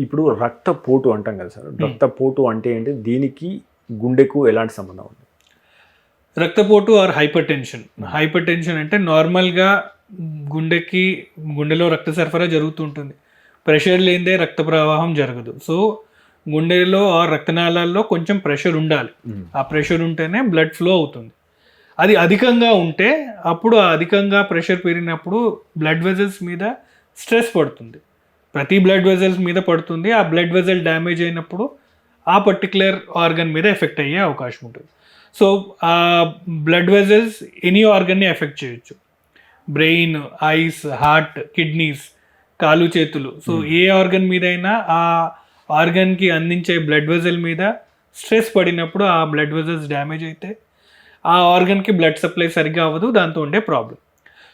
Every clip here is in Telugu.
ఇప్పుడు రక్తపోటు అంటాం కదా సార్, రక్తపోటు అంటే ఏంటి, దీనికి గుండెకు ఎలాంటి సంబంధం ఉంది? రక్తపోటు ఆర్ హైపర్ టెన్షన్ అంటే నార్మల్గా గుండెలో రక్త సరఫరా జరుగుతుంటుంది. ప్రెషర్ లేనిదే రక్త ప్రవాహం జరగదు. సో గుండెలో ఆ రక్తనాళాల్లో కొంచెం ప్రెషర్ ఉండాలి. ఆ ప్రెషర్ ఉంటేనే బ్లడ్ ఫ్లో అవుతుంది. అది అధికంగా ఉంటే అప్పుడు అధికంగా ప్రెషర్ పెరిగినప్పుడు బ్లడ్ వెజల్స్ మీద స్ట్రెస్ పడుతుంది. ప్రతి బ్లడ్ వెజల్స్ మీద పడుతుంది. ఆ బ్లడ్ వెజల్ డ్యామేజ్ అయినప్పుడు ఆ పర్టికులర్ ఆర్గన్ మీద ఎఫెక్ట్ అయ్యే అవకాశం ఉంటుంది. సో ఆ బ్లడ్ వెజల్స్ ఎనీ ఆర్గన్ని ఎఫెక్ట్ చేయొచ్చు. బ్రెయిన్, ఐస్, హార్ట్, కిడ్నీస్, కాలు, చేతులు. సో ఏ ఆర్గన్ మీద అయినా ఆ ఆర్గన్కి అందించే బ్లడ్ వెజల్ మీద స్ట్రెస్ పడినప్పుడు ఆ బ్లడ్ వెజల్స్ డ్యామేజ్ అయితే ఆ ఆర్గన్కి బ్లడ్ సప్లై సరిగ్గా అవ్వదు, దాంతో ఉండే ప్రాబ్లం.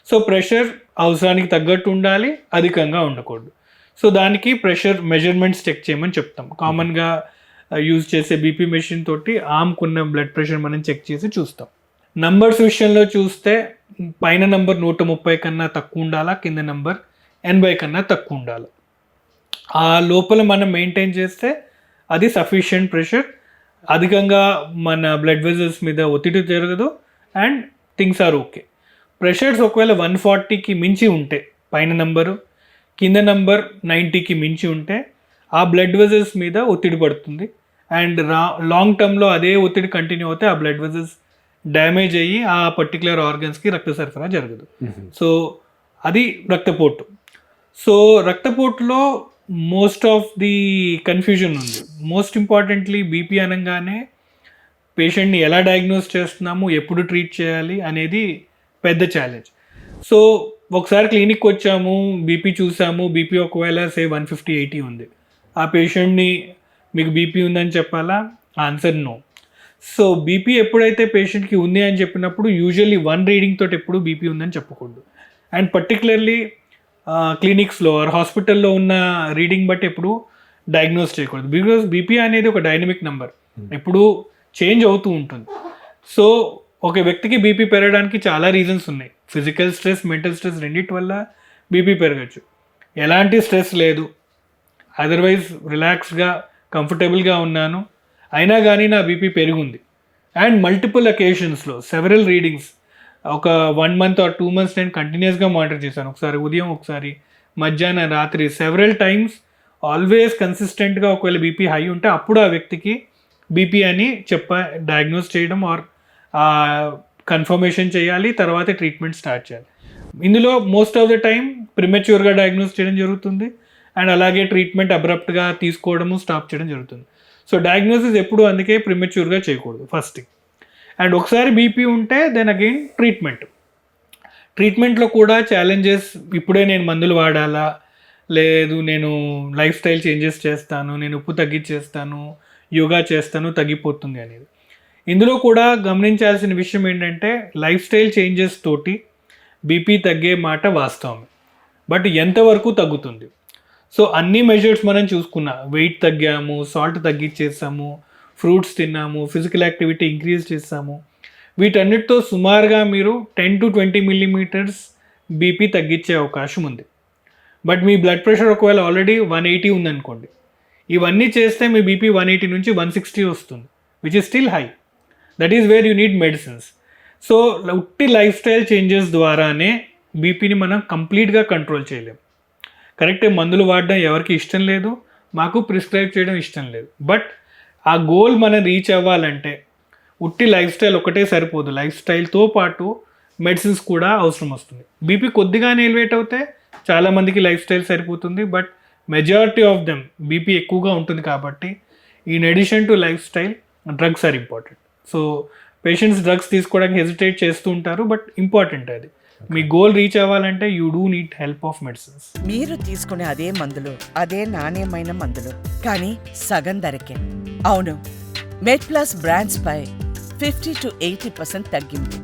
సో ప్రెషర్ అవసరానికి తగ్గట్టు ఉండాలి, అధికంగా ఉండకూడదు. సో దానికి ప్రెషర్ మెజర్మెంట్స్ చెక్ చేయమని చెప్తాం. కామన్గా యూజ్ చేసే బీపీ మెషిన్ తోటి ఆమ్కున్న బ్లడ్ ప్రెషర్ మనం చెక్ చేసి చూస్తాం. నంబర్స్ విషయంలో చూస్తే పైన నంబర్ 130 కన్నా తక్కువ ఉండాలా, కింద నంబర్ 80 కన్నా తక్కువ ఉండాలి. ఆ లోపల మనం మెయింటైన్ చేస్తే అది సఫిషియంట్ ప్రెషర్. అధికంగా మన బ్లడ్ వెజల్స్ మీద ఒత్తిడి జరగదు and things are okay. Pressures ఒకవేళ 140కి మించి ఉంటే పైన నంబరు, కింద నంబర్ 90కి మించి ఉంటే ఆ బ్లడ్ వెజల్స్ మీద ఒత్తిడి పడుతుంది అండ్ లాంగ్ టర్మ్లో అదే ఒత్తిడి కంటిన్యూ అవుతే ఆ బ్లడ్ వెజల్స్ డ్యామేజ్ అయ్యి ఆ పర్టికులర్ ఆర్గన్స్కి రక్త సరఫరా జరగదు. సో అది రక్తపోటు. సో రక్తపోటులో మోస్ట్ ఆఫ్ ది కన్ఫ్యూజన్ ఉంది. మోస్ట్ ఇంపార్టెంట్లీ బీపీ అనగానే పేషెంట్ని ఎలా డయాగ్నోస్ చేస్తున్నాము, ఎప్పుడు ట్రీట్ చేయాలి అనేది పెద్ద ఛాలెంజ్. సో ఒకసారి క్లినిక్కి వచ్చాము, బీపీ చూసాము, బీపీ ఒకవేళ 150/80 ఉంది. ఆ పేషెంట్ని మీకు బీపీ ఉందని చెప్పాలా? Answer no. సో బీపీ ఎప్పుడైతే పేషెంట్కి ఉంది అని చెప్పినప్పుడు యూజువల్లీ 1 రీడింగ్ తోటి ఎప్పుడు బీపీ ఉందని చెప్పకూడదు. అండ్ పర్టికులర్లీ క్లినిక్స్లో ఆర్ హాస్పిటల్లో ఉన్న రీడింగ్ బట్టి ఎప్పుడు డయాగ్నోస్ చేయకూడదు. బికాజ్ బీపీ అనేది ఒక డైనమిక్ నెంబర్, ఎప్పుడు చేంజ్ అవుతూ ఉంటుంది. సో ఒక వ్యక్తికి బీపీ పెరగడానికి చాలా రీజన్స్ ఉన్నాయి. ఫిజికల్ స్ట్రెస్, మెంటల్ స్ట్రెస్ రెండింటి వల్ల బీపీ పెరగచ్చు. ఎలాంటి స్ట్రెస్ లేదు, అదర్వైజ్ రిలాక్స్గా కంఫర్టబుల్గా ఉన్నాను, అయినా కానీ నా బీపీ పెరిగింది అండ్ మల్టిపుల్ అకేషన్స్లో సెవెరల్ రీడింగ్స్ ఒక 1 month or 2 months నేను కంటిన్యూస్గా మానిటర్ చేశాను. ఒకసారి ఉదయం, ఒకసారి మధ్యాహ్నం, రాత్రి, సెవెరల్ టైమ్స్ ఆల్వేస్ కన్సిస్టెంట్గా ఒకవేళ బీపీ హై ఉంటే అప్పుడు ఆ వ్యక్తికి బీపీ అని డయాగ్నోస్ చేయడం ఆర్ కన్ఫర్మేషన్ చేయాలి, తర్వాత ట్రీట్మెంట్ స్టార్ట్ చేయాలి. ఇందులో మోస్ట్ ఆఫ్ ద టైం ప్రిమెచ్యూర్గా డయాగ్నోస్ చేయడం జరుగుతుంది అండ్ అలాగే ట్రీట్మెంట్ అబ్రప్ట్గా తీసుకోవడము, స్టాప్ చేయడం జరుగుతుంది. సో డయాగ్నోసిస్ ఎప్పుడు అందుకే ప్రిమెచ్యూర్గా చేయకూడదు ఫస్ట్ థింగ్. అండ్ ఒకసారి బీపీ ఉంటే దెన్ అగైన్ ట్రీట్మెంట్లో కూడా ఛాలెంజెస్. ఇప్పుడే నేను మందులు వాడాలా, లేదు నేను లైఫ్ స్టైల్ చేంజెస్ చేస్తాను, నేను ఉప్పు తగ్గించేస్తాను, యోగా చేస్తాను, తగ్గిపోతుంది అనేది. ఇందులో కూడా గమనించాల్సిన విషయం ఏంటంటే లైఫ్ స్టైల్ చేంజెస్ తోటి బీపీ తగ్గే మాట వాస్తవమే, బట్ ఎంతవరకు తగ్గుతుంది? సో అన్ని మెజర్స్ మనం చూసుకున్నా, వెయిట్ తగ్గాము, సాల్ట్ తగ్గించేసాము, ఫ్రూట్స్ తిన్నాము, ఫిజికల్ యాక్టివిటీ ఇంక్రీజ్ చేస్తాము, వీటన్నిటితో సుమారుగా మీరు 10 to 20 millimeters బీపీ తగ్గించే అవకాశం ఉంది. బట్ మీ బ్లడ్ ప్రెషర్ ఒకవేళ ఆల్రెడీ 180 ఉందనుకోండి, ఇవన్నీ చేస్తే మీ బీపీ 180 నుంచి 160 వస్తుంది, which is still high. That is where you need medicines. So ఉట్టి లైఫ్ స్టైల్ చేంజెస్ ద్వారానే బీపీని మనం కంప్లీట్గా కంట్రోల్ చేయలేము. కరెక్టే, మందులు వాడడం ఎవరికి ఇష్టం లేదు, మాకు ప్రిస్క్రైబ్ చేయడం ఇష్టం లేదు. బట్ ఆ గోల్ మనం రీచ్ అవ్వాలంటే ఉట్టి లైఫ్ స్టైల్ ఒకటే సరిపోదు, లైఫ్ స్టైల్తో పాటు మెడిసిన్స్ కూడా అవసరం వస్తుంది. బీపీ కొద్దిగానే ఎలివేట్ అవుతే చాలామందికి లైఫ్ స్టైల్ సరిపోతుంది, but majority of them BP ఎక్కువగా ఉంటుంది కాబట్టి in addition to lifestyle drugs are important. So patients drugs తీసుకోవడానికి హెజిటేట్ చేస్తూ ఉంటారు, బట్ ఇంపార్టెంట్ అది. మీ గోల్ రీచ్ అవ్వాలంటే you do need help of medicines. మీరు తీసుకునే అదే మందులు, అదే నాణ్యమైన మందులు, కానీ సగం ధరకే. అవును, మెడ్ ప్లస్ బ్రాండ్స్ పై 50 to 80% తగ్గింపు.